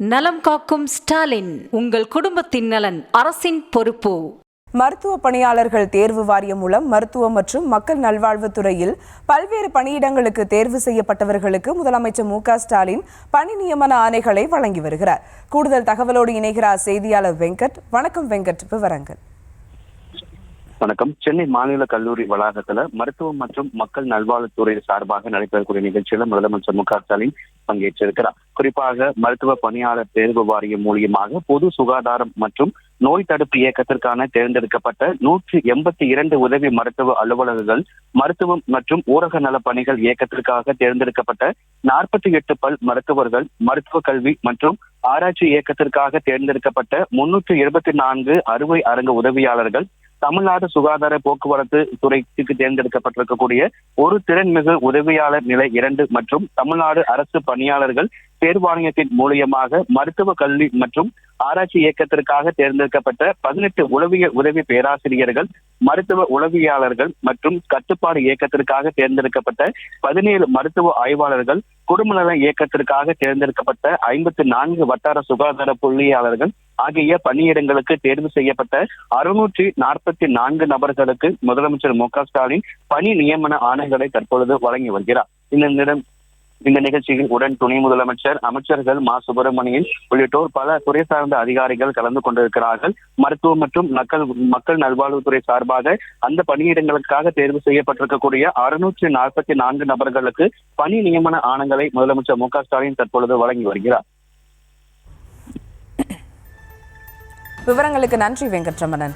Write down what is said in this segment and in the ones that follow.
நலம் காக்கும் ஸ்டாலின், உங்கள் குடும்பத்தின் நலன் அரசின் பொறுப்பு. மருத்துவ பணியாளர்கள் தேர்வு வாரியம் மூலம் மருத்துவம் மற்றும் மக்கள் நல்வாழ்வுத்துறையில் பல்வேறு பணியிடங்களுக்கு தேர்வு செய்யப்பட்டவர்களுக்கு முதலமைச்சர் மு.க.ஸ்டாலின் பணி நியமன ஆணைகளை வழங்கி வருகிறார். கூடுதல் தகவலோடு இணைகிறார் செய்தியாளர் வெங்கட். வணக்கம் வெங்கட், விவரங்கள். வணக்கம். சென்னை மாநில கல்லூரி வளாகத்துல மருத்துவம் மற்றும் மக்கள் நல்வாழ்வுத்துறை சார்பாக நடைபெறக்கூடிய நிகழ்ச்சியில முதலமைச்சர் மு.க.ஸ்டாலின் பங்கேற்றிருக்கிறார். குறிப்பாக மருத்துவ பணியாளர் தேர்வு வாரியம் மூலியமாக பொது சுகாதாரம் மற்றும் நோய் தடுப்பு இயக்கத்திற்கான தேர்ந்தெடுக்கப்பட்ட 182 உதவி மருத்துவ அலுவலர்கள், மருத்துவம் மற்றும் ஊரக நல பணிகள் இயக்கத்திற்காக தேர்ந்தெடுக்கப்பட்ட 48 பல் மருத்துவர்கள், மருத்துவ கல்வி மற்றும் ஆராய்ச்சி இயக்கத்திற்காக தேர்ந்தெடுக்கப்பட்ட 324 அறுவை அரங்க உதவியாளர்கள், தமிழ்நாடு சுகாதார போக்குவரத்து துறைக்கு தேர்ந்தெடுக்கப்பட்டிருக்கக்கூடிய ஒரு திறன்மிகு உதவியாளர் நிலை 2 மற்றும் தமிழ்நாடு அரசு பணியாளர்கள் தேர்வாணையத்தின் மூலியமாக மருத்துவ கல்வி மற்றும் ஆராய்ச்சி இயக்கத்திற்காக தேர்ந்தெடுக்கப்பட்ட 18 உளவியல் உதவி பேராசிரியர்கள், மருத்துவ உளவியலாளர்கள் மற்றும் கட்டுப்பாடு இயக்கத்திற்காக தேர்ந்தெடுக்கப்பட்ட 17 மருத்துவ ஆய்வாளர்கள், குடும்ப நல இயக்கத்திற்காக தேர்ந்தெடுக்கப்பட்ட 54 வட்டார சுகாதார புள்ளியாளர்கள் ஆகிய பணியிடங்களுக்கு தேர்வு செய்யப்பட்ட 644 நபர்களுக்கு முதலமைச்சர் மு.க.ஸ்டாலின் பணி நியமன ஆணைகளை தற்பொழுது வழங்கி வருகிறார். இந்த நிகழ்ச்சியில் உடன் துணை முதலமைச்சர், அமைச்சர்கள் மா சுப்பிரமணியன் உள்ளிட்டோர் பல துறை சார்ந்த அதிகாரிகள் கலந்து கொண்டிருக்கிறார்கள். மருத்துவம் மற்றும் மக்கள் நல்வாழ்வுத்துறை சார்பாக அந்த பணியிடங்களுக்காக தேர்வு செய்யப்பட்டிருக்கக்கூடிய 644 நபர்களுக்கு பணி நியமன ஆணைகளை முதலமைச்சர் மு.க.ஸ்டாலின் தற்பொழுது வழங்கி வருகிறார். விவரங்களுக்கு நன்றி வெங்கட்ரமணன்.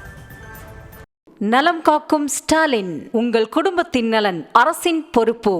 நலம் காக்கும் ஸ்டாலின், உங்கள் குடும்பத்தின் நலன் அரசின் பொறுப்பு.